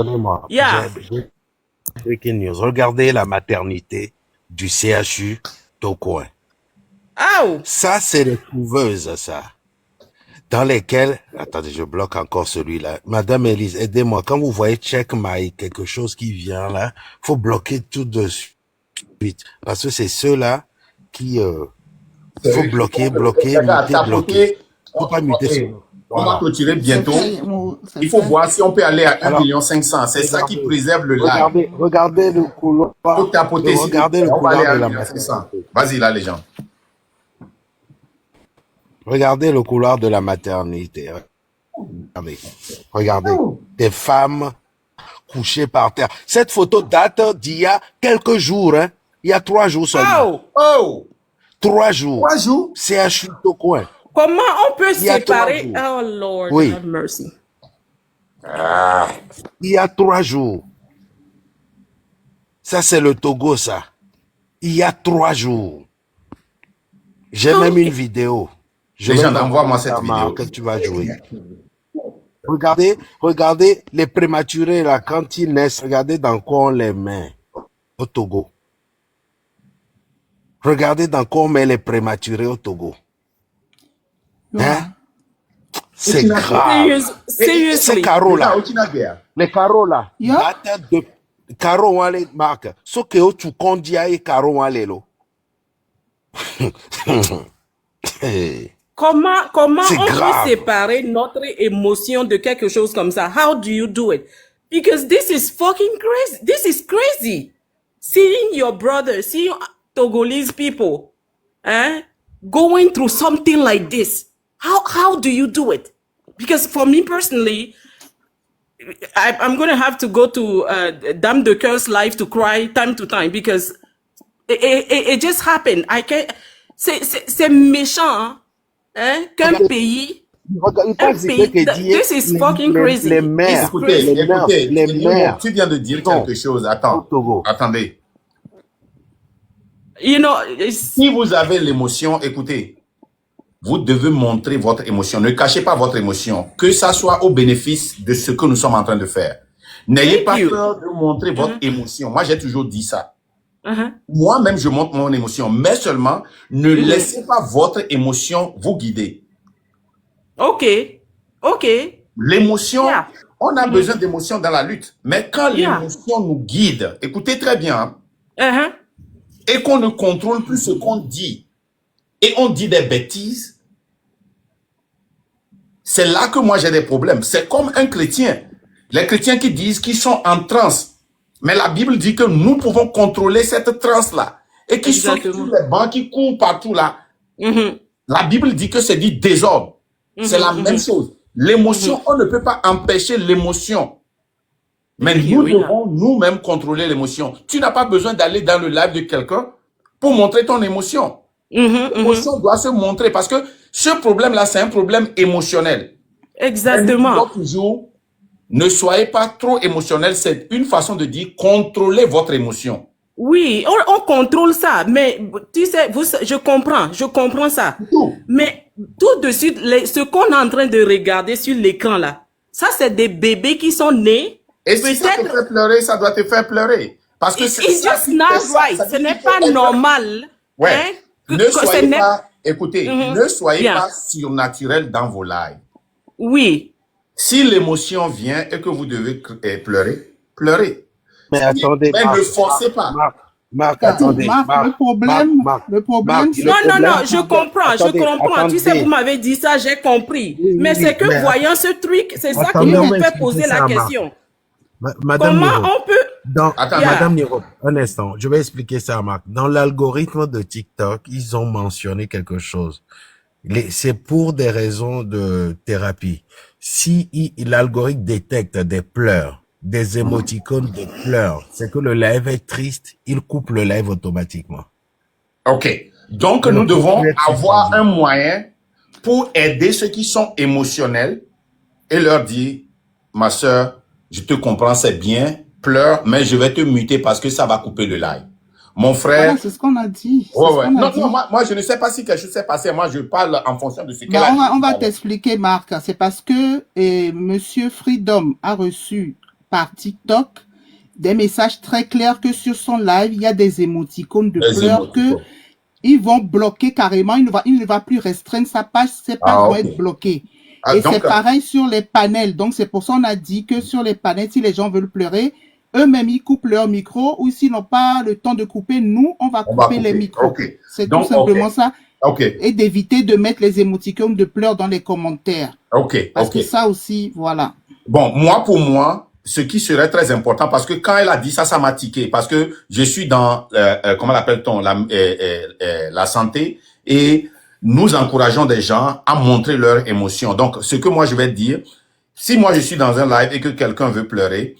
Pardonnez-moi, Yeah. j'ai breaking news. Regardez la maternité du CHU Tokoin. Oh. Ça, c'est les couveuses, ça. Dans lesquelles, attendez, je bloque encore celui-là. Madame Elise, aidez-moi. Quand vous voyez check my quelque chose qui vient là, faut bloquer tout de suite. Parce que c'est ceux-là qui, faut bloquer, muter, bloquer. Faut pas muter. On va clôturer bientôt. C'est Il faut fait. voir si on peut aller à 1,5 Alors, million. C'est ça qui préserve le live. regardez le couloir. Faut tapoter, Regardez le on va aller couloir à de la 1,5 million. maternité. Vas-y là, les gens. Regardez le couloir de la maternité. Regardez. Des femmes couchées par terre. Cette photo date d'il y a quelques jours, hein. Il y a 3 jours seulement. Oh. Oh! 3 jours. 3 jours? CHU Tokoin. Comment on peut Il y a 3 séparer? jours. Oh Lord, Oui. have mercy. Il y a 3 jours. Ça, c'est le Togo, ça. Il y a 3 jours. J'ai Donc, même une vidéo. Je Les vais gens, t'envoyer envoie-moi ça, cette vidéo. Marc, que tu vas jouer. Regardez les prématurés, là, quand ils naissent, regardez dans quoi on les met au Togo. Regardez dans quoi on met les prématurés au Togo. Hein? C'est grave. Ces seriously. carreaux-là, Là. les carreaux là, Yeah. datent de carreaux wale marque. Ce que tu condias et carreaux wale lo. Comment C'est on grave. peut séparer notre émotion de quelque chose comme ça? How do you do it? Because this is fucking crazy. This is crazy. Seeing your brother, seeing Togolese people, going through something like this. How do you do it? Because for me personally, I'm going to have to go to Dame de Coeur's live to cry time to time because it just happened. I can't. C'est méchant, hein, qu'un pays. This is fucking crazy. Les mères, Écoutez, les mères. tu viens de dire quelque chose. Attends, Togo. attendez. You know, Si vous avez l'émotion, écoutez, vous devez montrer votre émotion. Ne cachez pas votre émotion, que ça soit au bénéfice de ce que nous sommes en train de faire. N'ayez pas peur de montrer votre émotion. Moi, j'ai toujours dit ça. Moi-même, je montre mon émotion, mais seulement ne laissez pas votre émotion vous guider. OK. L'émotion, Yeah. on a besoin d'émotion dans la lutte, mais quand l'émotion nous guide, écoutez très bien, et qu'on ne contrôle plus ce qu'on dit, et on dit des bêtises, c'est là que moi j'ai des problèmes. C'est comme un chrétien. Les chrétiens qui disent qu'ils sont en transe. Mais la Bible dit que nous pouvons contrôler cette transe-là. Et qui sont sur les bancs, qui courent partout là. La Bible dit que c'est du désordre. C'est la même chose. L'émotion, on ne peut pas empêcher l'émotion. Mais nous devons nous-mêmes contrôler l'émotion. Tu n'as pas besoin d'aller dans le live de quelqu'un pour montrer ton émotion. L'émotion doit se montrer parce que ce problème-là, c'est un problème émotionnel. Exactement. Toujours, ne soyez pas trop émotionnel. C'est une façon de dire contrôlez votre émotion. Oui, on contrôle ça, mais tu sais, je comprends ça. Tout. Mais tout de suite, ce qu'on est en train de regarder sur l'écran là, ça c'est des bébés qui sont nés. Et si ça te fait pleurer, ça doit te faire pleurer. Parce que c'est It's just not right. Ce n'est pas normal. Ouais. Hein, Ne soyez pas, écoutez, ne soyez pas surnaturel dans vos lives. Oui. Si l'émotion vient et que vous devez pleurer, pleurez. Mais attendez, mais ne forcez pas. Marc, attendez. Le problème. Non, je comprends. Tu sais, vous m'avez dit ça, j'ai compris. Mais c'est que voyant ce truc, c'est ça qui nous fait poser la question. Madame Comment Niro, on peut... Madame Niro, un instant, je vais expliquer ça à Marc. Dans l'algorithme de TikTok, ils ont mentionné quelque chose. C'est pour des raisons de thérapie. Si l'algorithme détecte des pleurs, des émoticônes de pleurs, c'est que le live est triste, il coupe le live automatiquement. Ok. Donc, nous devons avoir un moyen pour aider ceux qui sont émotionnels et leur dire, ma sœur, je te comprends, c'est bien, pleure, mais je vais te muter parce que ça va couper le live. Mon frère... Voilà, c'est ce qu'on a dit. Non, moi, je ne sais pas si quelque chose s'est passé. Moi, je parle en fonction de ce qu'elle a dit. On va t'expliquer, Marc. C'est parce que Monsieur Freedom a reçu par TikTok des messages très clairs que sur son live, il y a des émoticônes de pleurs que ils vont bloquer carrément. Il ne va plus restreindre sa page. Ses pages vont être bloquées. Et c'est pareil sur les panels. Donc, c'est pour ça qu'on a dit que sur les panels, si les gens veulent pleurer, eux-mêmes, ils coupent leur micro, ou s'ils n'ont pas le temps de couper, nous, on va couper les micros. C'est tout simplement ça. Et d'éviter de mettre les émoticônes de pleurs dans les commentaires. Parce que ça aussi, voilà. Bon, moi, pour moi, ce qui serait très important, parce que quand elle a dit ça, ça m'a tiqué, parce que je suis dans, comment l'appelle-t-on, la santé, et nous encourageons des gens à montrer leurs émotions. Donc, ce que moi, je vais dire, si moi, je suis dans un live et que quelqu'un veut pleurer,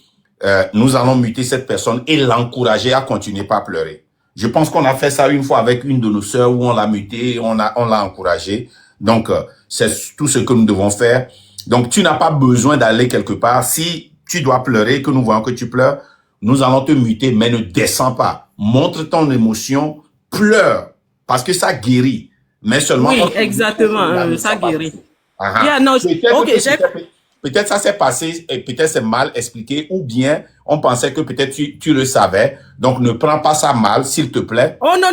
nous allons muter cette personne et l'encourager à continuer pas à pleurer. Je pense qu'on a fait ça une fois avec une de nos sœurs où on l'a muté, on l'a encouragé. Donc, c'est tout ce que nous devons faire. Donc, tu n'as pas besoin d'aller quelque part. Si tu dois pleurer, que nous voyons que tu pleures, nous allons te muter, mais ne descends pas. Montre ton émotion, pleure, parce que ça guérit. Mais seulement... Oui, exactement, ça guérit. Yeah, no, peut-être ça s'est passé, et peut-être c'est mal expliqué, ou bien on pensait que peut-être tu le savais. Donc, ne prends pas ça mal, s'il te plaît. Oh non,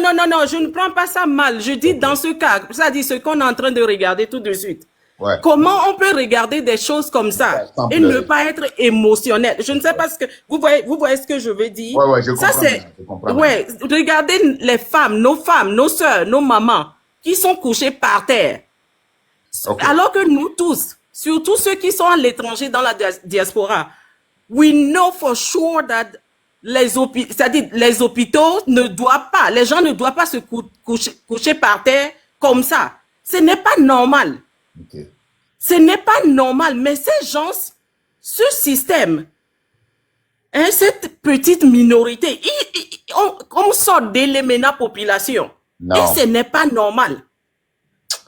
je ne prends pas ça mal. Je dis dans ce cas, ça dit ce qu'on est en train de regarder tout de suite. Ouais. Comment on peut regarder des choses comme ça et ne pas être émotionnel? Je ne sais pas ce que vous voyez ce que je veux dire. Ouais, je comprends. Ça c'est, regardez les femmes, nos sœurs, nos mamans qui sont couchées par terre. Alors que nous tous, surtout ceux qui sont à l'étranger dans la diaspora, we know for sure that les hôpitaux ne doivent pas, les gens ne doivent pas se coucher par terre comme ça. Ce n'est pas normal. Ce n'est pas normal, mais ces gens, ce système, cette petite minorité, on sort d'éléments population. Et ce n'est pas normal.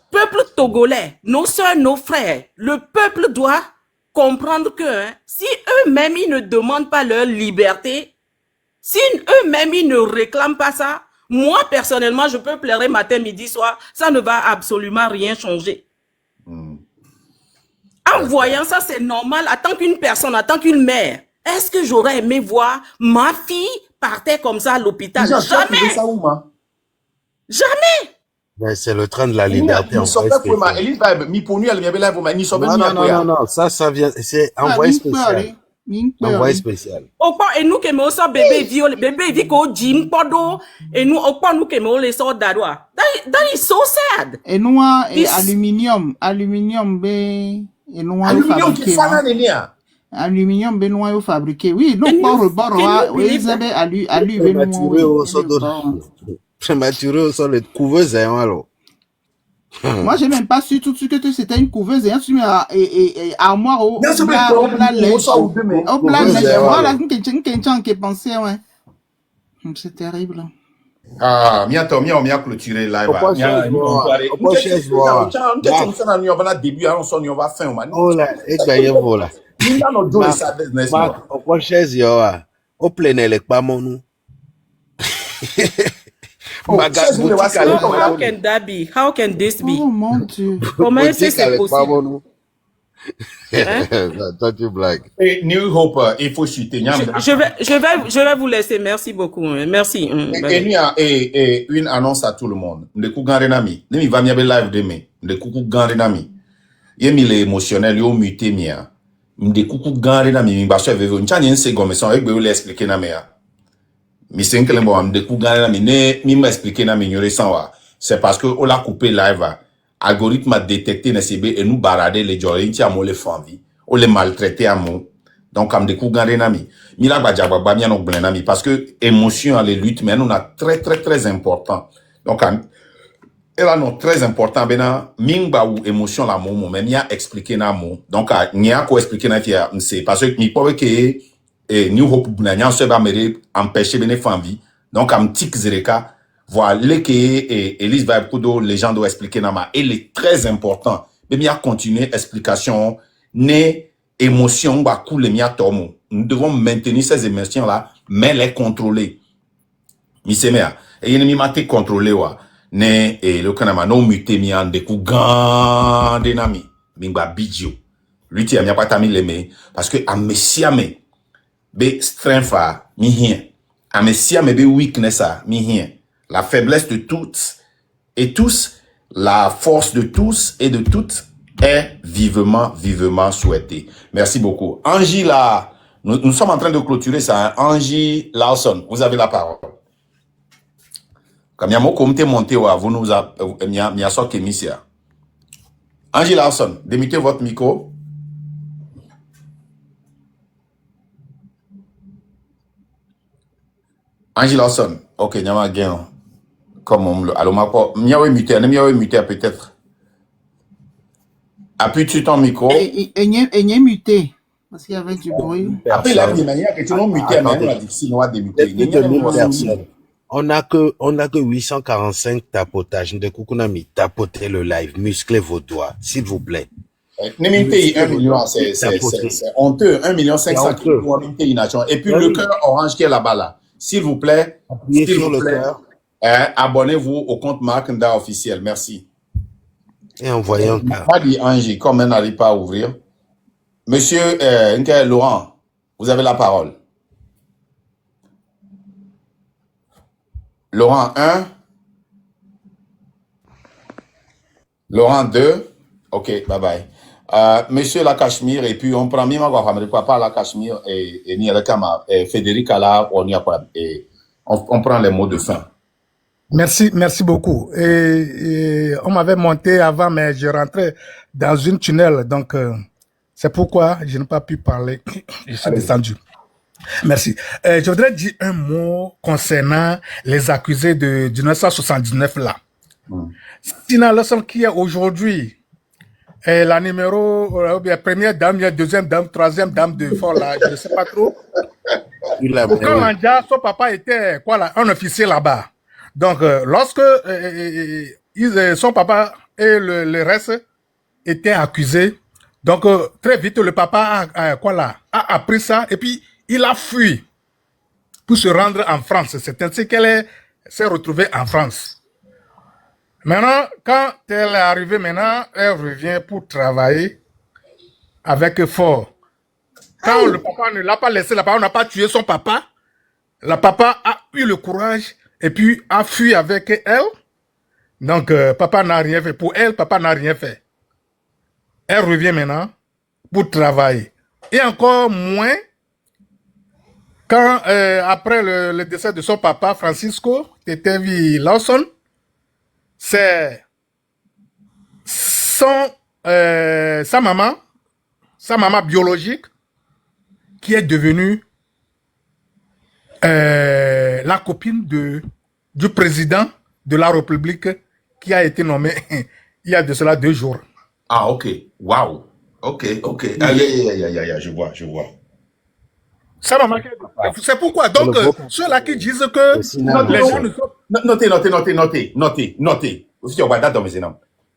Peuple togolais, nos soeurs, nos frères, le peuple doit comprendre que si eux-mêmes ils ne demandent pas leur liberté, si eux-mêmes ils ne réclament pas ça, moi personnellement je peux pleurer matin, midi, soir, ça ne va absolument rien changer. En voyant ça, c'est normal. En tant qu'une personne, en tant qu'une mère, est-ce que j'aurais aimé voir ma fille partir comme ça à l'hôpital? Jamais. Jamais. Mais c'est le train de la liberté. Non, ça vient, c'est envoyé spécial. Envoyé spécial. Et nous qui me sort bébé viol, bébé vit qu'au gym podo, et nous qui me les sort d'adwa. That is so sad. Et nous, aluminium, et nous, aluminium, nous, fabriqué. Oui, non, oui, ils avaient prématuré au sol de couveuse, alors. Moi, j'ai même pas su tout de suite que c'était une couveuse et armoire au plat voilà, qui pensait, ouais. C'est terrible. Ah, mia clôturé live. How can that be? How can this be? Oh mon Dieu. Comment est-ce que c'est possible? Toi, tu blagues. New Hope, il faut chuter. Je vais vous laisser. Merci beaucoup. Merci. Et une annonce à tout le monde. Ndeku ganrenami. Nemi va miabe live demain. Ndeku ganrenami. Yemi le émotionnel, yo muté mia. Ndeku ganrenami. Mi baso veve. Nchani nse gome son. Ekbe yo le expliquer na mea. Mi senkele mbo ndeku ganrenami. Ne mi m'expliquer na mi nyore sanwa. C'est parce que on l'a coupé live. Algorithme a détecté NCB et nous barader les joints à mon les familles, ou les maltraiter à mon. Donc, comme des coups nami. Mila badjababa bien non nami parce que émotion à les luttes, mais nous a très important. Donc, elle a non très important, bena, mingba ou émotion la mon, mais mia expliquer na mon. Donc, nia ko expliquer na tia, c'est parce que mi powe que, New Hope buna se va me empêcher bene famille. Donc, am tik zereka, voilà que Elise va beaucoup les gens doivent expliquer nama. Il est très important. Mais bien continuer explication, ne émotion ba couler mia tomo. Nous devons maintenir ces émotions là, mais les contrôler. Misemea. Et il m'a contrôler wa. Ne le kanama no muté mi ande ku gande nami. Mingba bidjo. Lui ti a mia pas tami leme parce que a messiame be strength mi hien. Amesia me be weakness mi hien. La faiblesse de toutes et tous, la force de tous et de toutes est vivement, vivement souhaitée. Merci beaucoup. Angie, là, nous sommes en train de clôturer ça. Hein. Angie Lawson, vous avez la parole. Comme yamo comité monté, vous nous avez Angie Lawson, démutez votre micro. Angie Lawson, ok, nyama gain. Comme on le. Alors, miawe muté peut-être. Appuie sur ton micro. Et n'y muté. Parce qu'il y avait du bruit. Après, il a dit, que tu n'as muté, mais on a dit, sinon, on a démuté. On n'a que 845 tapotages. De Kukunami, tapotez le live, musclez vos doigts, s'il vous plaît. Némité, 1 million, c'est honteux. 1 million 500 000 et puis le cœur orange qui est là-bas, là. S'il vous plaît, abonnez-vous au compte Marc Nda officiel. Merci. Et envoyez un cas. Pas dit Angie, comme elle n'arrive pas à ouvrir. Monsieur Laurent, vous avez la parole. Laurent 1. Laurent 2. Ok, bye bye. Monsieur la Cachemire, et puis on prend papa la Cachemire et Nielekama et Frédéric Ala, on prend les mots de fin. Merci beaucoup. Et on m'avait monté avant, mais je rentrais dans une tunnel, donc c'est pourquoi je n'ai pas pu parler. Je suis descendu. Merci. Je voudrais dire un mot concernant les accusés de 1979 là. Sina Lawson qui est aujourd'hui la numéro, première dame, deuxième dame, troisième dame de fort là, je ne sais pas trop. Quand son papa était quoi là, un officier là-bas. Donc, lorsque son papa et le reste étaient accusés, donc très vite le papa a appris ça et puis il a fui pour se rendre en France. C'est ainsi qu'elle s'est retrouvée en France. Maintenant, quand elle est arrivée, elle revient pour travailler avec Fort. Quand le papa ne l'a pas laissé, le papa n'a pas tué son papa, le papa a eu le courage et puis a fui avec elle. Donc, papa n'a rien fait. Pour elle, papa n'a rien fait. Elle revient maintenant pour travailler. Et encore moins, quand, après le décès de son papa, Francisco Tetevi Lawson, c'est sa maman biologique, qui est devenue la copine du président de la République qui a été nommé il y a de cela 2 jours. Ah, ok. Waouh. Ok. Aïe, je vois. Ça m'a marqué. C'est pourquoi, donc, ceux-là qui disent que les gens ne sont... Notez.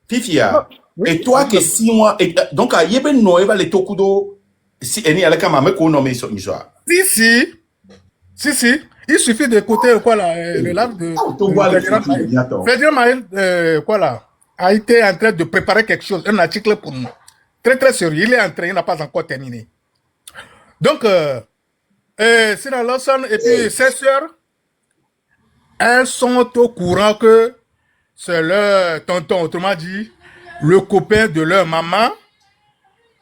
Fifia, et toi que 6 mois, donc, il y a Noël, les Tokudo, si, il y a Si. Il suffit d'écouter, le live de Frédéric Maël, a été en train de préparer quelque chose, un article pour nous. Très, très sérieux. Il est en train, il n'a pas encore terminé. Donc, Sina Lawson et puis ses sœurs, elles sont au courant que c'est leur tonton, autrement dit, le copain de leur maman,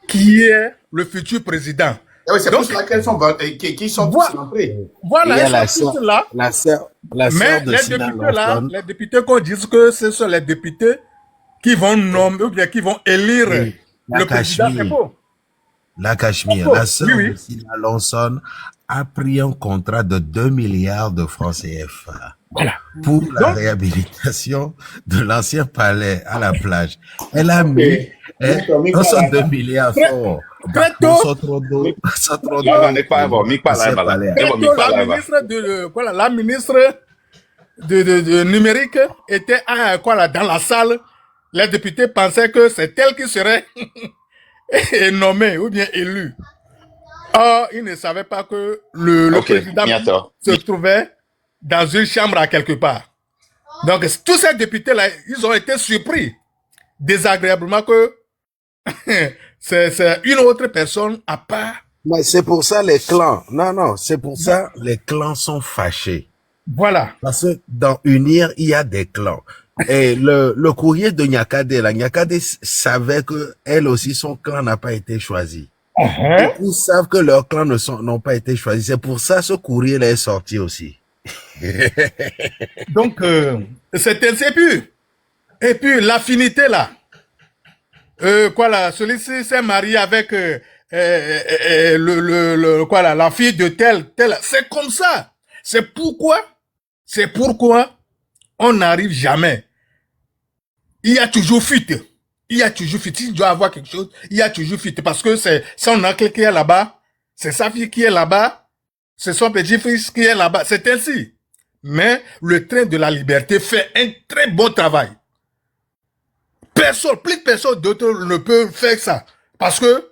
qui est le futur président. Oui, c'est pour cela qu'elles sont qui sont tous rentrés. Voilà, elles sont tous là. La sœur mais de les Sina députés là, Lawson, les députés qu'on dise que ce sont les députés qui vont nommer ou bien qui vont élire le président, c'est faux. La Cachemire, la sœur de Sina Lawson a pris un contrat de 2 milliards de francs CFA pour la réhabilitation de l'ancien palais à la plage. Elle a mis 2 milliards très tôt, la ministre de numérique était dans la salle. Les députés pensaient que c'est elle qui serait nommée ou bien élue. Or, ils ne savaient pas que le président se trouvait dans une chambre à quelque part. Donc, tous ces députés-là, ils ont été surpris désagréablement que c'est une autre personne à part Mais c'est pour ça les clans. Non, non, c'est pour ça les clans sont fâchés. Voilà. Parce que dans Unir, il y a des clans. Et le courrier de Nyakade, là, Nyakade savait que elle aussi, son clan n'a pas été choisi. Donc, ils savent que leurs clans n'ont pas été choisis. C'est pour ça que ce courrier-là est sorti aussi. Donc, et puis l'affinité là. Quoi là, celui-ci s'est marié avec quoi là, la fille de tel. C'est comme ça. C'est pourquoi on n'arrive jamais. Il y a toujours fuite. Il y a toujours fuite. Si tu dois avoir quelque chose, il y a toujours fuite. Parce que c'est son oncle qui est là-bas, c'est sa fille qui est là-bas, c'est son petit-fils qui est là-bas. C'est ainsi. Mais le train de la liberté fait un très bon travail. Plus de personnes d'autres ne peuvent faire ça. Parce que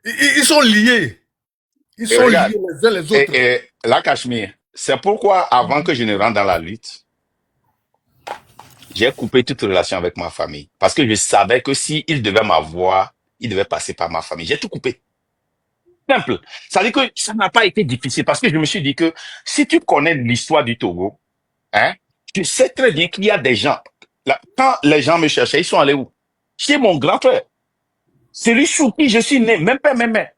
ils sont liés. Ils sont liés les uns les autres. Et la Cachemire, c'est pourquoi avant que je ne rentre dans la lutte, j'ai coupé toute relation avec ma famille. Parce que je savais que s'il devait m'avoir, il devait passer par ma famille. J'ai tout coupé. Simple. Ça veut dire que ça n'a pas été difficile parce que je me suis dit que si tu connais l'histoire du Togo, hein, tu sais très bien qu'il y a des gens. Là, quand les gens me cherchaient, ils sont allés où? Chez mon grand frère. C'est lui sous qui je suis né, même père, même mère.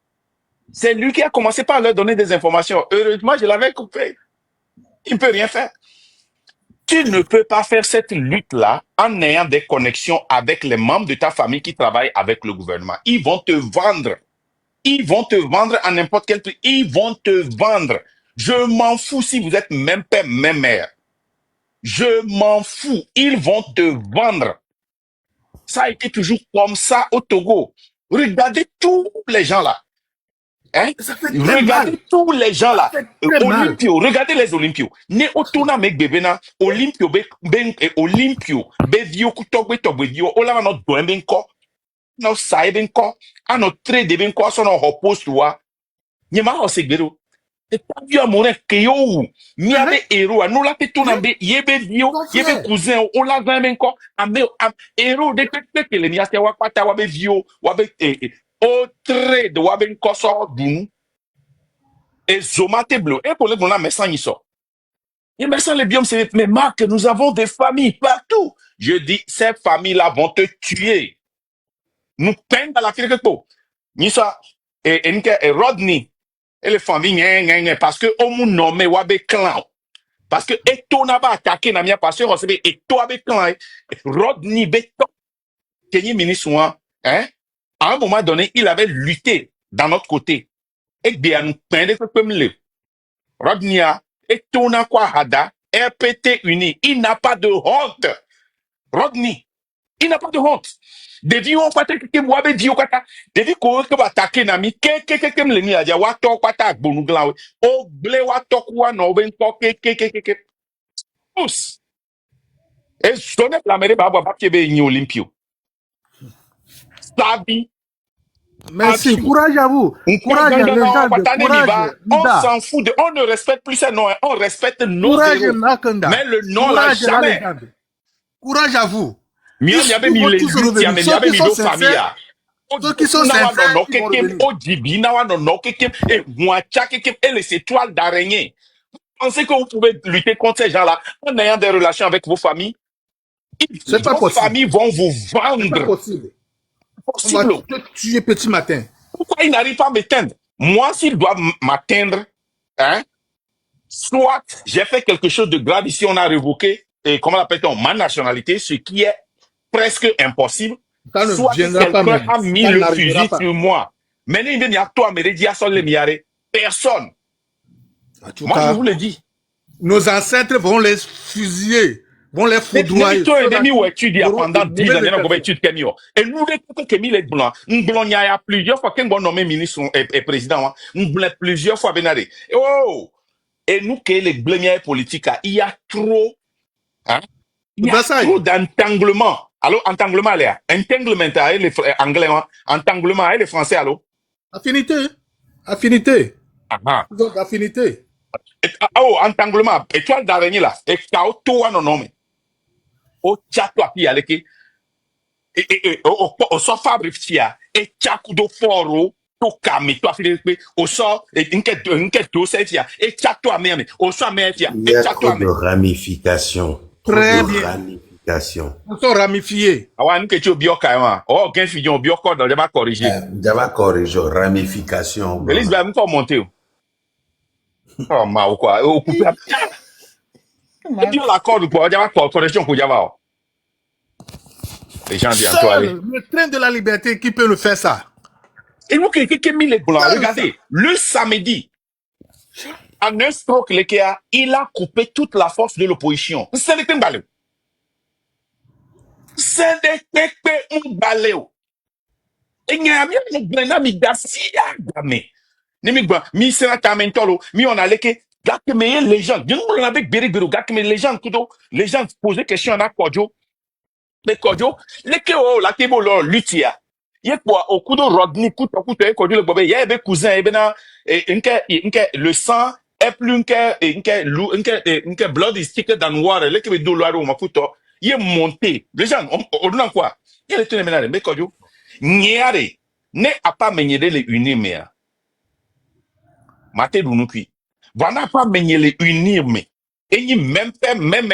C'est lui qui a commencé par leur donner des informations. Heureusement, je l'avais coupé. Il ne peut rien faire. Tu ne peux pas faire cette lutte-là en ayant des connexions avec les membres de ta famille qui travaillent avec le gouvernement. Ils vont te vendre. Ils vont te vendre à n'importe quel prix. Ils vont te vendre. Je m'en fous si vous êtes même père, même mère. Je m'en fous. Ils vont te vendre. Ça a été toujours comme ça au Togo. Regardez tous les gens là. Hein? Regardez tous les gens là. Olympio, regardez les Olympios. Ne otuna mek bebena, Olympio Olympio, bevio kutogbe togbe dio, ola no doembenko, no saibenko, ano trade benko so no hopost wa. Nyema ho segbero. Et pas vu amoureux que yo, mi ave héros, nous la petuna be, yebe dio, yebe cousin, ola doembenko, ame héros de que le miaste wa pata wa be vio, wa be o trade wa benko so dunu. Et Zomate Bleu. Et pour les gens, mais sans y sort. Et mais sans les biomes, c'est, mais Marc, nous avons des familles partout. Je dis, ces familles-là vont te tuer. Nous peignons dans la file que pour. Ni ça, et Rodney, et les familles, parce que, on nous nomme Wabe clan. Parce que, et toi, n'a pas attaqué, n'a pas passé, et toi, Wabe clan, Rodney, béton, Kenny ministre, hein, à un moment donné, il avait lutté dans notre côté. Et bien, nous peignons comme le. Rodnia, et Tona Kwahada, RPT uni, il n'a pas de honte. Rodney, il n'a pas de honte. Devi on kwata keke mwabe di okata. Devi ko ke batake na mi ke mle ni aja wa to kwata agbonu glan we. O gle wa to kwa no ben to ke. Tous. Et sonne la mere ba ba kebe ni Olympio. Sabi. Merci, courage à vous. Courage, les gens de courage. On s'en fout de, on ne respecte plus ces noms, on respecte nos courage, héros. Mais le nom là, jamais. Courage à vous. Ceux qui sont sincères, et les étoiles d'araignée. Pensez que vous pouvez lutter contre ces gens-là en ayant des relations avec vos familles? Vos familles vont vous vendre. C'est pas possible. On va te tuer petit matin. Pourquoi ils n'arrivent pas à m'éteindre? Moi, s'ils doivent m'atteindre, hein, soit j'ai fait quelque chose de grave ici, on a révoqué, et comment l'appelle-t-on, ma nationalité, ce qui est presque impossible. Soit quelqu'un a mis le fusil sur moi. Maintenant, il vient à toi, personne. Moi, je vous le dis. Nos ancêtres vont les fusiller. Vont les foudroyer. Pendant 10 ans, et nous, les blancs, il y a plusieurs fois qu'un bon nommé ministre et président, plusieurs fois, oh, et nous, que les blancs politiques, il y a trop, hein, il y a trop d'entanglement. Alors, entanglement, là, entanglement, les anglais, entanglement, les français, alors. Affinité. Affinité. Donc, affinité. Oh, entanglement, étoile d'araignée, là, et kao, toi, non, non, mais. O tchato api aleke au sofa brefia et tchaku do foro to kami to afile pe o so nke to se fia e chato ame o so ame fia Il y a trop de ramifications. Très Trop de bien. ramifications. Ils sont ramifiés. awa nke ti obi oka wa o gen fi jon obi oko do je ba corriger J'avais corrigé ramification. Elise ba mi fo monter o oh ma o quoi o couper et puis l'accord pour je ba correction ko java o les gens disent toi Seul le train de la liberté qui peut le faire ça. et nous qui mis les blancs regardez le samedi en un stroke le kia il a coupé toute la force de l'opposition c'est le timbalé c'est de pepe un baleo et n'y a bien le blenda mi dasia game ni mi gba mi sera tamentolo mi on a leke gake me les gens bien on avec bere bere gake me les gens kudo les gens poser question à Kodjo les Kodjo leke o la tebo lo lutia ye kwa okudo Rodney kuto kuto e Kodjo le bobe ye be cousin e bena nke le sang est plus nke blood is thicker than water leke be do lo aro mafuto ye monté les gens on dans quoi il est tenu maintenant mais Kodjo Niare ne a pas mené les unir mais maté dunukui voilà pas mené les unir mais et y même fait même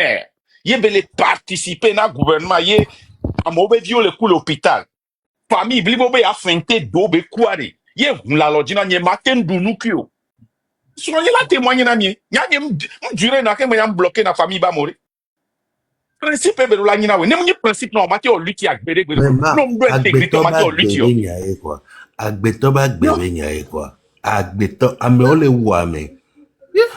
y bele participer na gouvernement y a mauvais viol le coup l'hôpital famille blibo be a feinté do be kuare y la lodina n'y maté dunukui so y la témoigner na mi nya duré na ke me yam bloqué na famille ba mourir principe be la nyina we nem ni principe no maté o lutti agbere gbere no ndo intégrité maté o lutti quoi agbeto ba gbere nyae quoi agbeto ame ole wame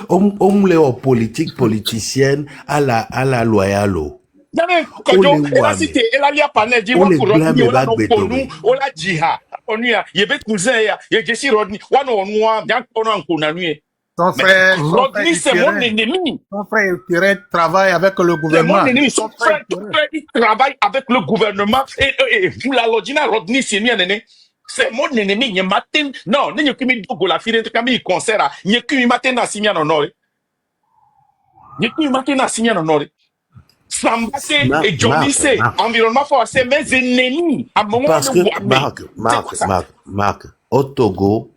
le o politique politicienne à la loyalo Jamais Kodjo la cité et la lia panel dit wa ko Rodney wala no konu wala jiha onu ya ye be cousin ya ye Jesse Rodney wa no onu a bien kono anko na nu Son frère Rodney c'est mon ennemi. Son frère Pierre travaille avec le gouvernement. C'est mon ennemi. Son frère il travaille avec le gouvernement et vous la lodina Rodney c'est mien nene. C'est mon ennemi. Nye matin non ne kimi dogo la fire kami concert nye kimi matin na simia no nore. Nye kimi matin na simia no nore. Sambase et Johnny c'est environnement fort c'est mes ennemis. Parce que Marc au Togo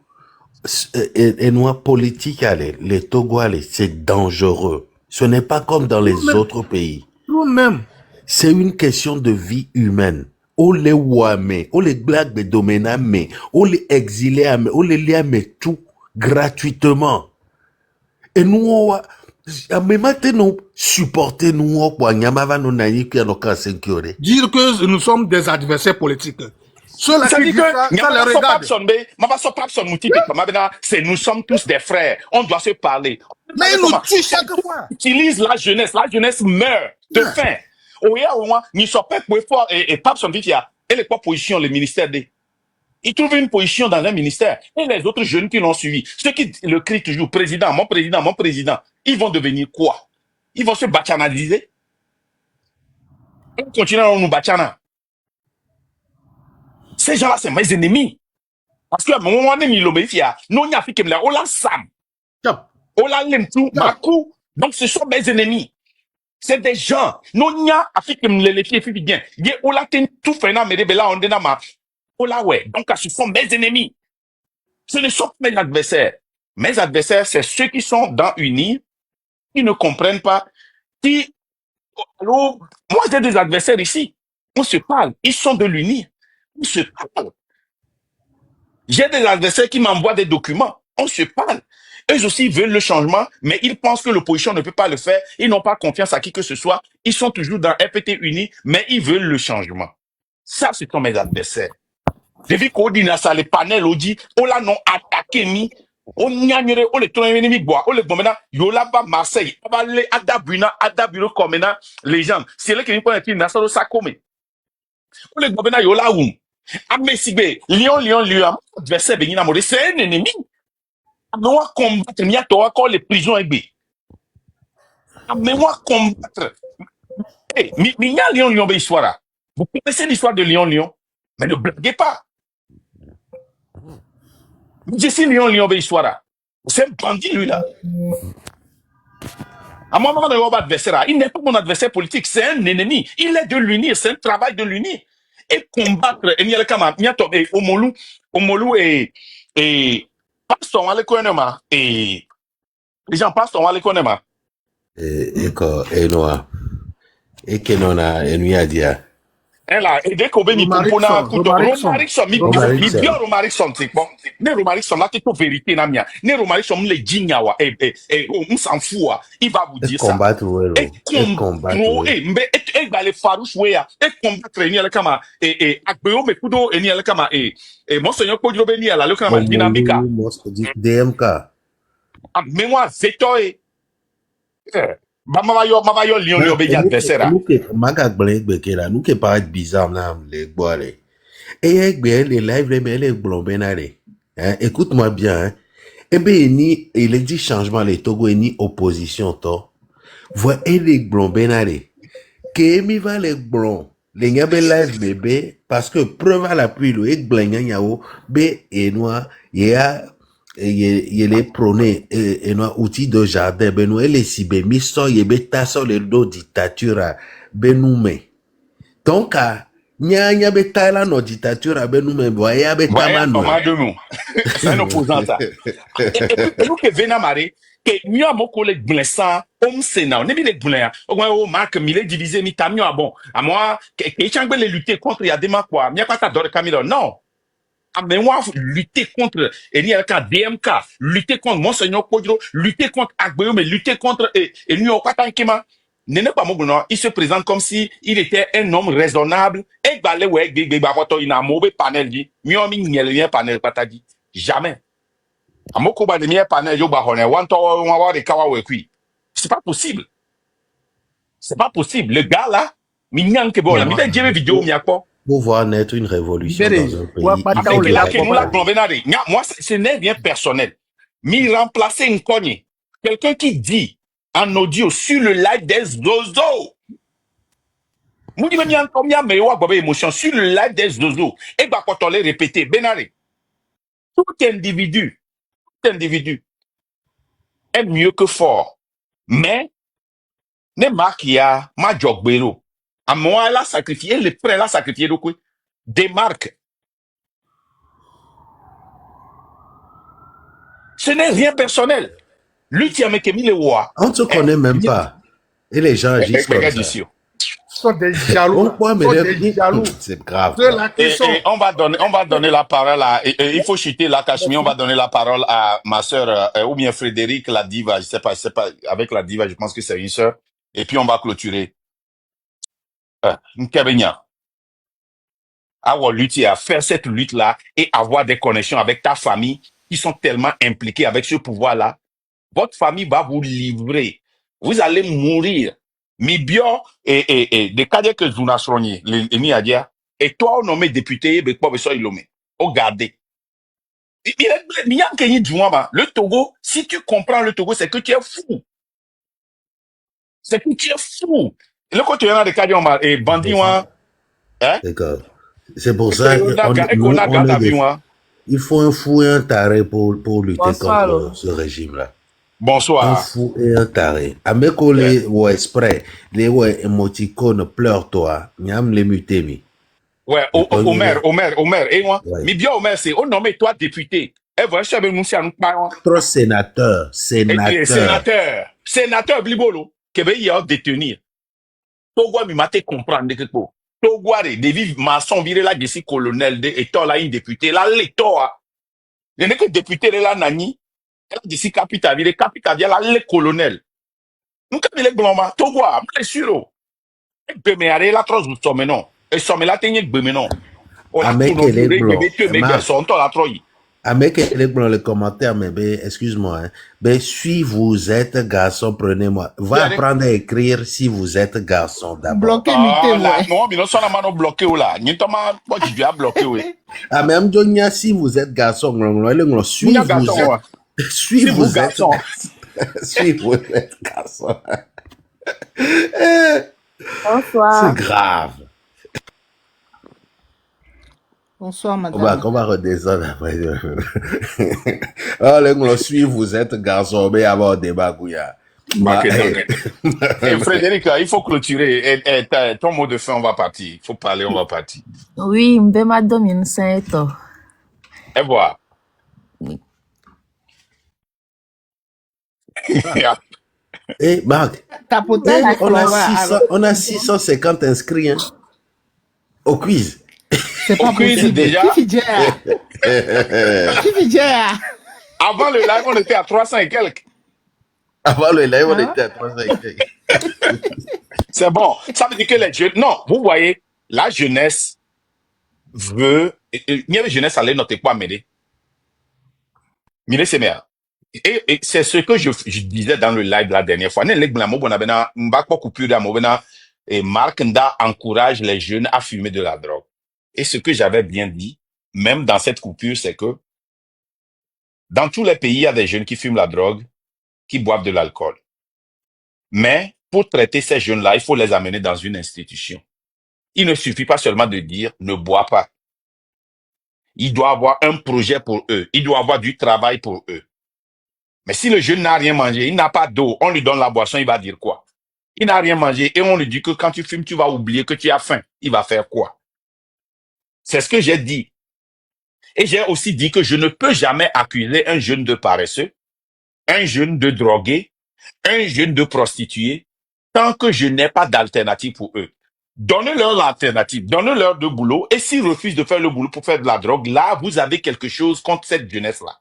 et nous politique les Togolais c'est dangereux. Ce n'est pas comme dans les autres pays. Nous-mêmes. C'est une question de vie humaine. On les wame, on les blagues de doméname, on les exilés, on les liame tout gratuitement. Et nous, mais maintenant, supporter nous, dire que nous sommes des adversaires politiques. Cela ça dit que ça les regarde. C'est nous sommes tous des frères. On doit se parler. Mais ils nous tuent chaque fois. Utilise la jeunesse meurt de faim. Ni pas pour fort et Papson dit et les quoi position le ministère des. Ils trouvent une position dans un ministère. Et les autres jeunes qui l'ont suivi, ceux qui le crient toujours, président, mon président, ils vont devenir quoi? Ils vont se bachanaliser. On continue à nous bachana. Ces gens-là, c'est mes ennemis. Parce qu'à un moment donné, non, il y a fait que là, on l'a sam. On l'a lemtou, makou. Donc, ce sont mes ennemis. C'est des gens. Non, il y a fait que les filles bien. Il y a tout fait, mais là, on est dans ma. Ouais. Donc, ce sont mes ennemis. Ce ne sont pas mes adversaires. Mes adversaires, c'est ceux qui sont dans Unis, qui ne comprennent pas, qui. Alors, moi, j'ai des adversaires ici. On se parle. Ils sont de l'Uni. On se parle. J'ai des adversaires qui m'envoient des documents. On se parle. Eux aussi veulent le changement, mais ils pensent que l'opposition ne peut pas le faire. Ils n'ont pas confiance à qui que ce soit. Ils sont toujours dans FPT Uni, mais ils veulent le changement. Ça, ce sont mes adversaires. Depuis qu'on dit ça, les panels, on dit, on l'a non attaqué, on n'y a rien, on les tourne ennemi, on les bon maintenant, Yolaba Marseille, on va les Adaburo comme maintenant, les gens. C'est là qu'ils prennent un film, ça, ça comme. On les bon maintenant, Yola ou. Amesibe, Lyon, adversaire, Benina Moré, c'est un ennemi. On va combattre, il y a encore les prisons aiguës. Mais on va combattre. Eh, il y a Lyon, histoire. Vous connaissez l'histoire de Lyon, mais ne blaguez pas. Je sais Lyon, histoire. C'est un bandit, lui, là. À moi, adversaire, il n'est pas mon adversaire politique, c'est un ennemi. Il est de l'unir, c'est un travail de l'unir. Et combattre, Omolu Et pastor wale konema et les gens pastor wale konema. Et noa. Et que non a enuadia. Ela et dès qu'on veut mi pompona kuto Romarickson mi bio Romarickson c'est bon. Ne Romarickson là c'est vérité na mia. Ne Romarickson le jinya wa on s'en fout. Il va vous dire ça. Et combattre et ba le farouche we ya. Et combattre ni ala kama agbeyo me kudo ni ala kama monseigneur Kodjo be ni ala le kama dynamica. DMK. Mais moi zeto Mama yo lion be adversaire. Nous que maga gbe ke la nous que paraît bizarre na les boire. Et les live les blombe na les. Écoute-moi bien. Eh ben ni il dit changement les Togo ni opposition to. Vois les blombe na les. Que mi va les blond. Les gars be live bébé parce que preuve à l'appui le ek blanga nyao be et noir ya il est prôné et un outil de jardin beno ele si be miso yebe taso le do dictature benoume donc nya betala no dictature benoume voya betama no c'est un opposant ça et nous que vena mare que mio amoko le glensan om sena ne bi le glen o marque mi le divisé mi tamio bon à moi que changbe le lutter contre yadema quoi mi pas ta dore Camilo non. Mais moi, lutter contre DMK, lutter contre Monseigneur Kodjo, lutter contre Agbeyo, mais lutter contre New Katankema. N'est pas mon il se présente comme si il était un homme raisonnable. Et balé ouais, il a un mauvais panel dit. Miomi n'y panel patadi. Jamais. Amoko ba de panel yo ba hone. C'est pas possible. C'est pas possible. Le gars là, minyan ke bon, la mi fait vidéo mi akpo. Pour voir naître une révolution dans un pays. Moi, ce n'est rien personnel. Mais remplacer une cogne. Quelqu'un qui dit en audio sur le live des Zozo. Moi, je dis combien de émotion sur le live des Zozo. Et bah, quand on les répéter, Benare. Tout individu est mieux que fort. Mais, ne maquilla, ma jogbero. À moi, elle a sacrifié, les frères, elle a sacrifié des marques. Ce n'est rien personnel. Lui qui a mis le roi. On ne se connaît même pas. Et les gens agissent comme ça. Sont des jaloux. C'est grave. Et on va donner la parole à, il faut chuter la Cachemire, on va donner la parole à ma sœur, ou bien Frédéric, la diva, je sais pas, avec la diva, je pense que c'est une sœur. Et puis on va clôturer. Nkebenya. Avoir lutté à faire cette lutte-là et avoir des connexions avec ta famille qui sont tellement impliquées avec ce pouvoir-là. Votre famille va vous livrer. Vous allez mourir. Mibio et des cadres que vous n'avez soigné, et toi, on nommé député, regardez. Le Togo, si tu comprends le Togo, c'est que tu es fou. C'est que tu es fou. Le côté de cadre, et bandit, d'accord. C'est pour ça il faut un fou et un taré pour lutter contre ce régime-là. Bonsoir. Un fou et un taré. Ameko les ou exprès, les ou émoticônes pleure-toi, niam les mutemi. Ouais, Omer, et moi, mais bien Omer, c'est, on nomme toi député. Et voilà, je vais nous faire un parent. Trop sénateur, sénateur, blibolo, qui veut y détenir. Togo, mi m'a comprendre que quoi. Togo, des vives maçons virés là, d'ici colonel, et toi là, une député, là, l'étoile. Il n'y a que député là, nani. D'ici capitale, là, les colonels. Nous, comme les blancs, Togo, je suis sûr. Et bien, mais là, trop, nous sommes non. Et sommes là, t'es bien, non. Avec les blancs, les commentaires, mais excuse-moi, si vous êtes garçon, prenez-moi. Va apprendre à écrire si vous êtes garçon d'abord. Bloqué, muté, non, mais non, ça n'a pas bloqué là. Ni Thomas, moi, je viens bloquer, oui. Ah, même Jonia, si vous êtes garçon, si vous êtes garçon. Bonsoir. C'est grave. Bonsoir, madame. On va redescendre après. Oh, si vous êtes garçon, mais avoir des bagouillas. Frédéric, il faut clôturer. Ton mot de fin, on va partir. Il faut parler, on va partir. Oui, Mbema domine Saint-Eto. Et voilà. Eh, Marc, Tapotage eh, à Clover. on a 650 inscrits hein, au quiz. C'est pas Au quiz, possible. déjà, Kifidjea. avant le live, on était à 300 et quelques. Avant le live, on Hein? était à 300 et quelques. C'est bon. Ça veut dire que les jeunes... Non, vous voyez, la jeunesse veut... Il y a une jeunesse à aller noter quoi, Médé? Médé, c'est meilleur. Et c'est ce que je disais dans le live la dernière fois. Et Marc Nda encourage les jeunes à fumer de la drogue. Et ce que j'avais bien dit, même dans cette coupure, c'est que dans tous les pays, il y a des jeunes qui fument la drogue, qui boivent de l'alcool. Mais pour traiter ces jeunes-là, il faut les amener dans une institution. Il ne suffit pas seulement de dire ne bois pas. Il doit avoir un projet pour eux. Il doit avoir du travail pour eux. Mais si le jeune n'a rien mangé, il n'a pas d'eau, on lui donne la boisson, il va dire quoi? Il n'a rien mangé et on lui dit que quand tu fumes, tu vas oublier que tu as faim. Il va faire quoi? C'est ce que j'ai dit. Et j'ai aussi dit que je ne peux jamais accuser un jeune de paresseux, un jeune de drogué, un jeune de prostitué, tant que je n'ai pas d'alternative pour eux. Donnez-leur l'alternative, donnez-leur de boulot, et s'ils refusent de faire le boulot pour faire de la drogue, là, vous avez quelque chose contre cette jeunesse-là.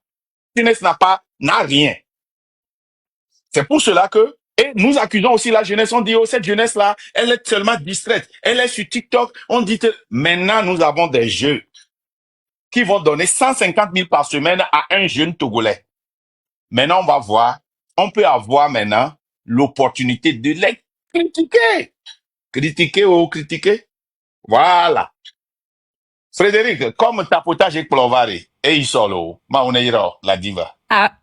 Cette jeunesse n'a rien. C'est pour cela que, et nous accusons aussi la jeunesse, on dit, oh, cette jeunesse-là, elle est seulement distraite, elle est sur TikTok, on dit, maintenant, nous avons des jeux qui vont donner 150 000 par semaine à un jeune Togolais. Maintenant, on va voir, on peut avoir maintenant l'opportunité de les critiquer. Critiquer. Voilà. Frédéric, comme tapotage et plovare, et il solo, maoneiro, la diva. Ah,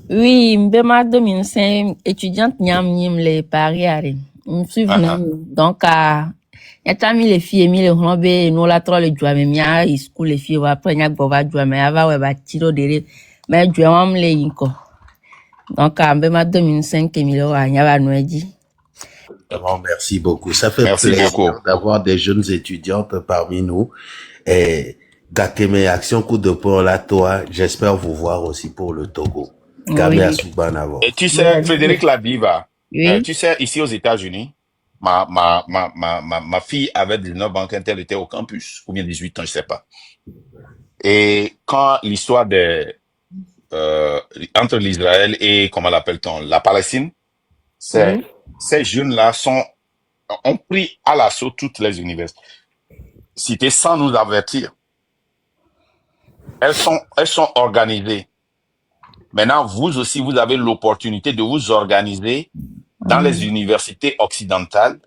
oui, mbema 2005, étudiante nyam nyim le Paris are. Me suis donc y a mis les filles mis les rombe nous la trop le joie mais mia school les filles va après nya gova joie mais ava we ba tiro dere mais joie wam le yinko. Donc mbema 2005 Emile wa nya ba noeji. Vraiment, merci beaucoup. Ça fait Merci plaisir beaucoup. d'avoir des jeunes étudiantes parmi nous. Et Dakeme Action Coup de Pont là, toi, j'espère vous voir aussi pour le Togo. Oui. Et tu sais, Frédéric la diva, Oui. tu sais, ici aux États-Unis, ma fille avait 19 ans quand elle était au campus, ou bien 18 ans, je sais pas. Et quand l'histoire entre l'Israël et, comment l'appelle-t-on, la Palestine, ces jeunes-là ont pris à l'assaut toutes les universités sans nous avertir. Elles sont organisées. Maintenant, vous aussi, vous avez l'opportunité de vous organiser dans les universités occidentales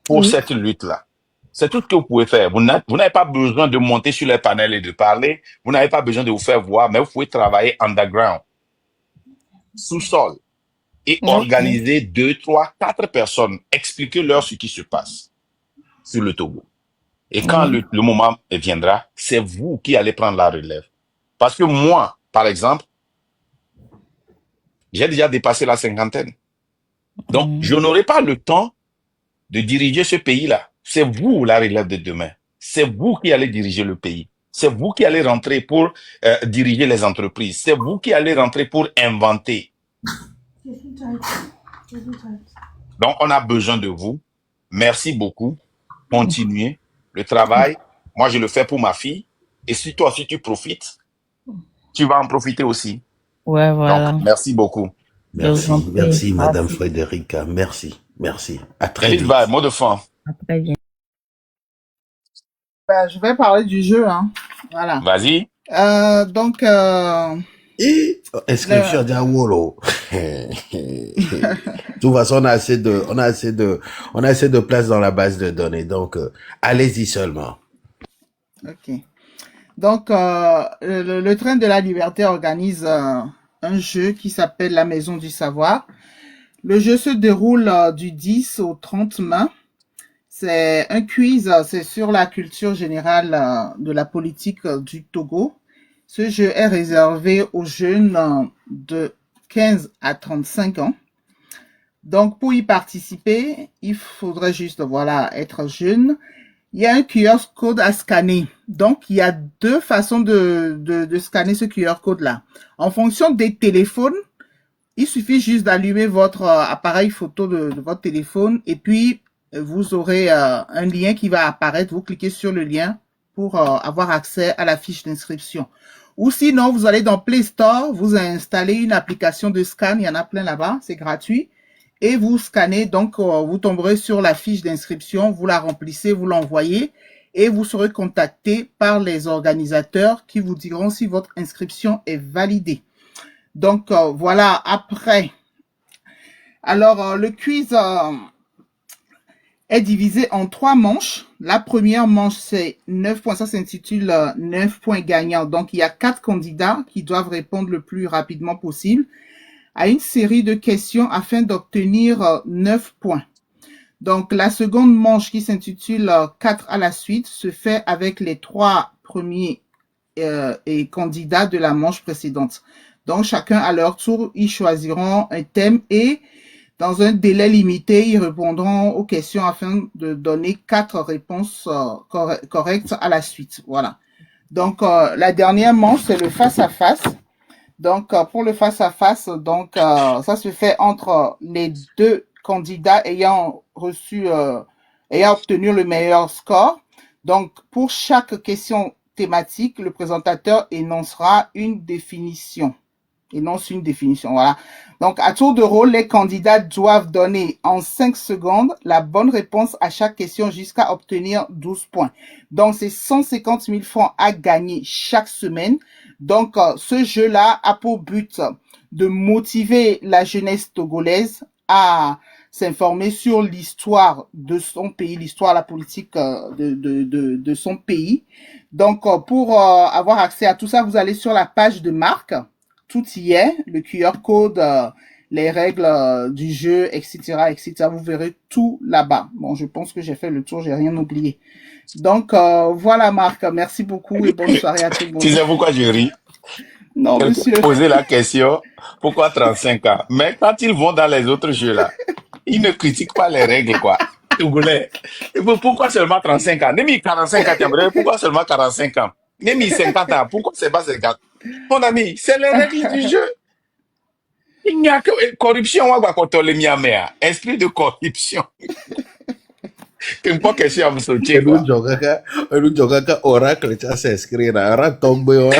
pour cette lutte-là. C'est tout ce que vous pouvez faire. Vous n'avez pas besoin de monter sur les panels et de parler. Vous n'avez pas besoin de vous faire voir, mais vous pouvez travailler underground, sous-sol, et organiser 2, 3, 4 personnes. Expliquez-leur ce qui se passe sur le Togo. Et quand le moment viendra, c'est vous qui allez prendre la relève. Parce que moi, par exemple, j'ai déjà dépassé la cinquantaine. Donc, je n'aurai pas le temps de diriger ce pays-là. C'est vous la relève de demain. C'est vous qui allez diriger le pays. C'est vous qui allez rentrer pour diriger les entreprises. C'est vous qui allez rentrer pour inventer. Donc, on a besoin de vous. Merci beaucoup. Continuez le travail. Moi, je le fais pour ma fille. Et si toi aussi tu profites, tu vas en profiter aussi. Ouais, voilà. Donc, merci beaucoup. Merci, Madame Frédérica. Merci. À très vite. Mot de fin. Très bien. Ben, je vais parler du jeu, hein. Voilà. Vas-y. Donc, Et inscription d'Awolo. De toute façon, on a assez de place dans la base de données. Donc, allez-y seulement. ok. Donc, le Train de la Liberté organise un jeu qui s'appelle la Maison du Savoir. Le jeu se déroule du 10 au 30 mai. C'est un quiz, c'est sur la culture générale de la politique du Togo. Ce jeu est réservé aux jeunes de 15 à 35 ans. Donc, pour y participer, il faudrait juste, voilà, être jeune. Il y a un QR code à scanner. Donc, il y a deux façons de scanner ce QR code-là. En fonction des téléphones, il suffit juste d'allumer votre appareil photo de votre téléphone et puis vous aurez un lien qui va apparaître. Vous cliquez sur le lien pour avoir accès à la fiche d'inscription. Ou sinon, vous allez dans Play Store, vous installez une application de scan, il y en a plein là-bas, c'est gratuit. Et vous scannez, donc vous tomberez sur la fiche d'inscription, vous la remplissez, vous l'envoyez et vous serez contacté par les organisateurs qui vous diront si votre inscription est validée. Donc, voilà, après. Alors, le quiz est divisé en 3 manches. La première manche, c'est 9 points. Ça s'intitule 9 points gagnants. Donc, il y a 4 candidats qui doivent répondre le plus rapidement possible à une série de questions afin d'obtenir 9 points. Donc, la seconde manche qui s'intitule 4 à la suite se fait avec les 3 premiers candidats de la manche précédente. Donc, chacun à leur tour, ils choisiront un thème et dans un délai limité, ils répondront aux questions afin de donner 4 réponses correctes à la suite. Voilà. Donc, la dernière manche, c'est le face-à-face. Donc, pour le face-à-face, donc ça se fait entre les 2 candidats ayant obtenu le meilleur score. Donc, pour chaque question thématique, le présentateur énoncera une définition. Voilà. Donc, à tour de rôle, les candidats doivent donner en 5 secondes la bonne réponse à chaque question jusqu'à obtenir 12 points. Donc, c'est 150 000 francs à gagner chaque semaine. Donc, ce jeu-là a pour but de motiver la jeunesse togolaise à s'informer sur l'histoire de son pays, l'histoire, la politique de son pays. Donc, pour avoir accès à tout ça, vous allez sur la page de Marc. Tout y est, le QR code, les règles du jeu, etc., etc. Vous verrez tout là-bas. Bon, je pense que j'ai fait le tour, j'ai rien oublié. Donc, voilà Marc, merci beaucoup et bonne soirée à tout le monde. Tu sais pourquoi je ris? Non, monsieur. Poser la question, pourquoi 35 ans? Mais quand ils vont dans les autres jeux là, ils ne critiquent pas les règles, quoi. Togolais. Pourquoi seulement 35 ans? Nemi 45 ans, pourquoi seulement 45 ans? Nemi 50 ans, pourquoi c'est pas 50? Mon ami, c'est les règles du jeu. Il n'y a que corruption, esprit de corruption. Qu'importe que soit vous sautiez, quoi. Nous jogaka oracle, ça s'inscrit là, rat tombé.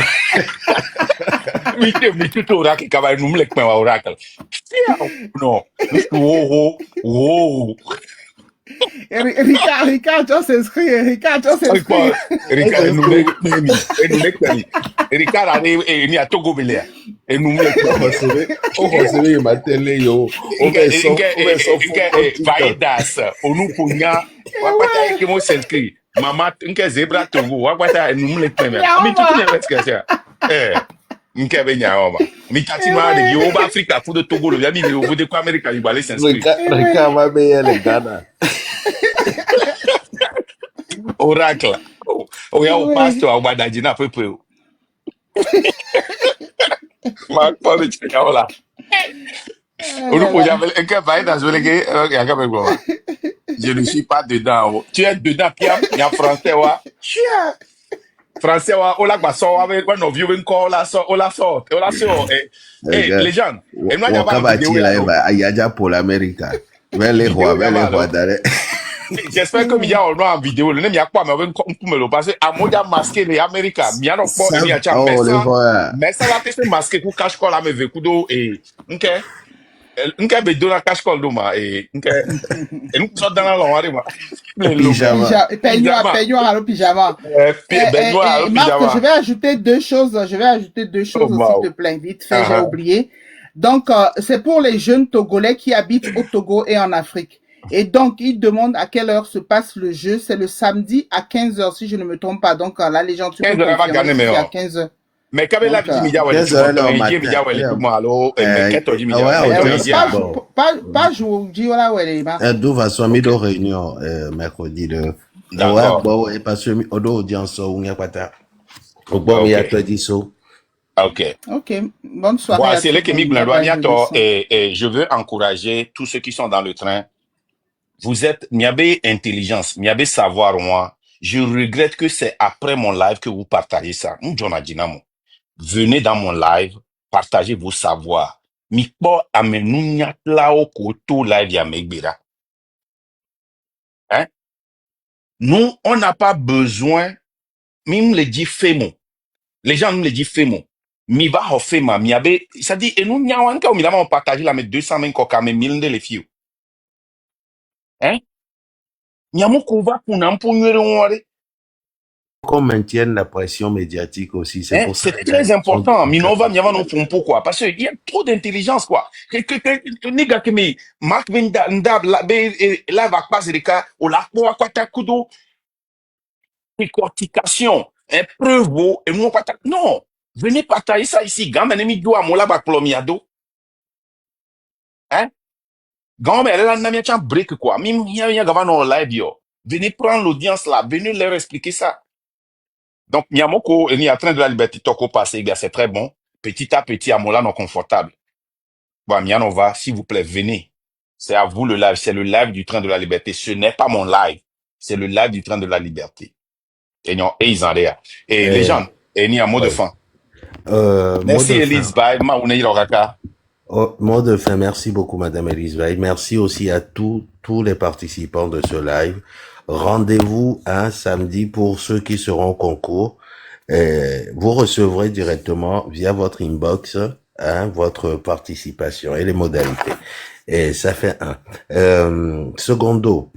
Mais tout oracle, qui va nous mettre un oracle. Non. Wow. Ricard, tu s'inscrit. Ricard, Ricard arrive et il y a Togo Belea. Et nous on ma télé, yo. Vaidas, on nous pugna. Wapata qui moi s'inscrit. Maman, une zebra Togo. Wapata nous le premier. Mais tout le monde est ce Nke benya oma. Mi tati ma de Yoruba Africa fu de Togo le yami le de quoi America il va aller s'inscrire. Ricard va payer les Ghana. Oracle. Oh ya o pastor au badajina peu. Ma pas de cheka ola. Je ne suis pas dedans. Tu es dedans, Pierre. Il y a français, wa. Français, wa. Ola, ba, so, wa, when of you, ola, so. Eh, les gens. Et moi, il y a pas de vidéo. Il y a déjà pour l'Amérique. Les rois, j'espère que il y a en vidéo. Le même, il y a quoi, mais on peut me le passer. À moi, il y a masqué les Américains. Il y a non pas, il y a mais ça va te faire masquer pour cache quoi, là, mais veut et, ok. Nka be dona cash call doma et nka et nous sommes dans la longue moi pyjama Marc, je vais ajouter deux choses s'il te plaît vite fait, j'ai oublié. Donc c'est pour les jeunes Togolais qui habitent au Togo et en Afrique. Et donc, ils demandent à quelle heure se passe le jeu. C'est le samedi à 15h, si je ne me trompe pas. Donc, là, les gens, tu peux confirmer c'est à 15h. Mais quand même, la petite média, pas aujourd'hui, voilà, ouais, d'où va son mis de réunion, mercredi de. D'accord. Bon, et parce que, audience, on y a pas tard. Au bon, il y a tout dit ça. Ok. Bonne soirée. Bon, c'est là que je veux encourager tous ceux qui sont dans le train. Vous êtes, miabe intelligence, miabe savoir, moi. Je regrette que c'est après mon live que vous partagez ça. M'jona dinamo. Venez dans mon live, partagez vos savoirs. Mikpo amenunya lao koto live ya megbera. Hein? Nous, on n'a pas besoin, même le dit fémo. Les gens nous le disent fémo. Mi va ho fema, mi abe, ça dit, et nous, nyawanka, mi lama on partage la met 200 men koka, mais 1000 de les filles. Hein? Nyamoko va pour n'empoigner. Qu'on maintienne la pression médiatique aussi, c'est pour ça. C'est très important. Minova, mi non font pourquoi? Parce qu'il y a trop d'intelligence, quoi. Nigga que me, Mark Vendab, la va passer les cas, ou la quoi, kudo, décortication, preuve, et nous, non. Venez partager ça ici. Gamme, ennemi, doit, mola, bak, plomiado. Hein? Gamme, elle a n'a pas break, quoi. Mim, y'a gavano live, yo. Venez prendre l'audience là. Venez leur expliquer ça. Donc, Miyamoko, il est en train de la liberté, toko passé, gars, c'est très bon. Petit à petit, Amola non confortable. Bon, Mianova, s'il vous plaît, venez. C'est à vous le live. C'est le live du train de la liberté. Ce n'est pas mon live. C'est le live du train de la liberté. Et non, et ils en réa. Et les gens, et ni un mot de fin. Merci, Elise. Bye. Mot de fin. Merci beaucoup, Madame Elise. Bye. Merci aussi à tous les participants de ce live. Rendez-vous un samedi pour ceux qui seront au concours. Vous recevrez directement via votre inbox votre participation et les modalités. Et ça fait un. Secondo,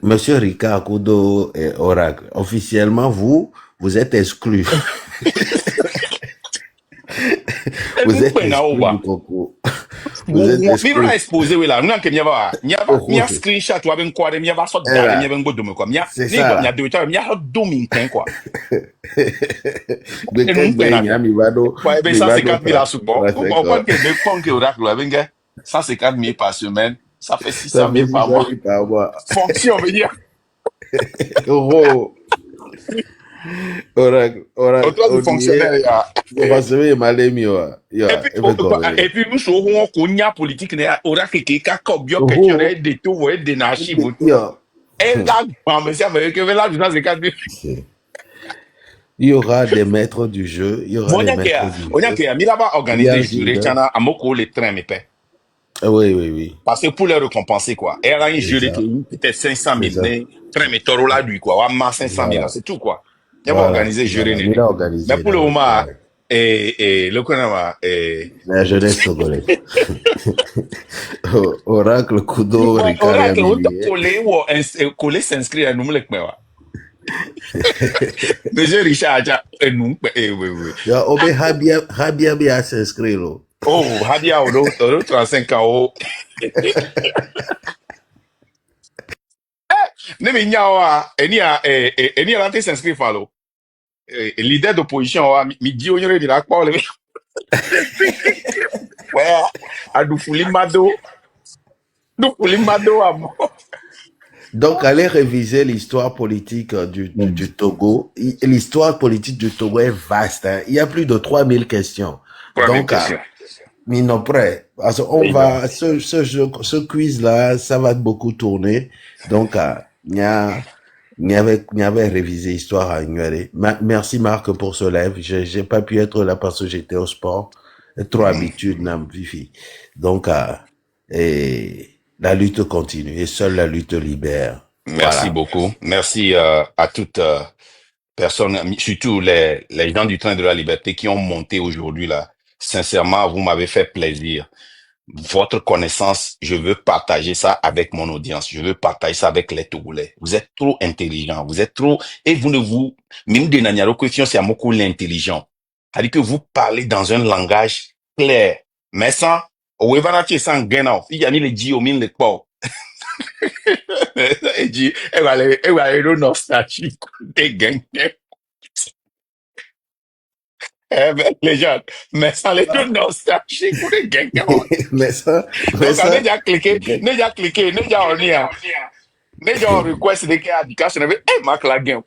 Monsieur Ricard Kudo et Oracle, officiellement, vous êtes exclus. Vous êtes exclus du concours. Vous êtes exclus. Exposé, oui, là. Nous, il y a screenshot, tu as bien quoi, il y a pas sorte d'arrêt, il y a bien beau de quoi. C'est ça. Il y a deux temps, il y a dominicain, quoi. De quel pays, hein, Mivado? Ouais, ben, 150 000 à support. On comprend que des points que Oracle, là, 150 000 par semaine, ça fait 600 000 par mois. Fonction, veut dire. Euro. Oracle. Autre fonctionnaire, vous recevez Malemio. Et puis, nous serons au politique, Oracle, qui est comme qui aurait des taux, des narchis, et là, monsieur, avec là, 150 000. Il y aura des maîtres du jeu. Il y aura des maîtres du jeu. On a mis là-bas organisé juré, à Moko, les trains, mais paix. Oui. Parce que pour les récompenser, quoi. Et là, il juré peut-être 500 000, train, mais toro là, lui, quoi. 500 000, c'est tout, quoi. Il y a organisé juré. Mais pour le moment, et le Konama, la jeunesse togolaise. Oracle, Kudo, Ricard. Oracle, coller s'inscrire à nous, le Kmewa. Monsieur Richard, oui. Obe Habia Bia s'inscrire. Oh, Habia, on a 35 ans. Nemi nyawa, eni a rentré s'inscrire, Falo. Leader d'opposition, mi dit on y aurait de la quoi, ouais, à Doufulimado, à moi. Donc, allez réviser l'histoire politique du Togo. L'histoire politique du Togo est vaste. Hein. Il y a plus de 3000 questions. Donc, prêt. On va, ce quiz-là, ça va beaucoup tourner. Donc, il y avait révisé histoire à ignorer. Merci Marc pour ce live. J'ai pas pu être là parce que j'étais au sport. Trop habitude, Vivi. Donc, et la lutte continue et seule la lutte libère. Merci beaucoup. Merci à toutes personnes, surtout les gens du train de la liberté qui ont monté aujourd'hui là. Sincèrement, vous m'avez fait plaisir. Votre connaissance, je veux partager ça avec mon audience. Je veux partager ça avec les Togolais. Vous êtes trop intelligents. Vous êtes trop, et vous ne vous, même de Nanyaro question, c'est à beaucoup l'intelligent. C'est-à-dire que vous parlez dans un langage clair. Mais sans, au Evanati sans gain, il y a ni les dix au mille les ports. Et dit, elle va aller nostalgique, des gangs. Les gens, mais sans les deux nostalgiques, pour les gangs. Mais ça. Déjà cliqué, déjà en lien. Déjà en request de cas d'éducation, Marc la gain.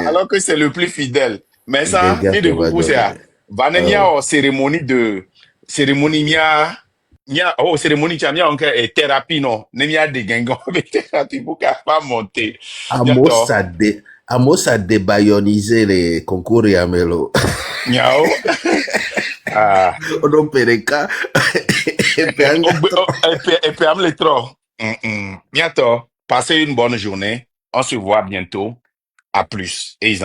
Alors que c'est le plus fidèle. Mais ça, il de vous pousser à Vanenia cérémonie mia oh, cérémonie, tu as mis encore thérapie, non? Nemia de gengon, mais thérapie pour qu'elle pas monter. Amos a débayonisé les concours et Amelo. Miao. Ah. Odo Pereka. Et puis, les trop. Bientôt. Passez une bonne journée. On se voit bientôt. À plus. Et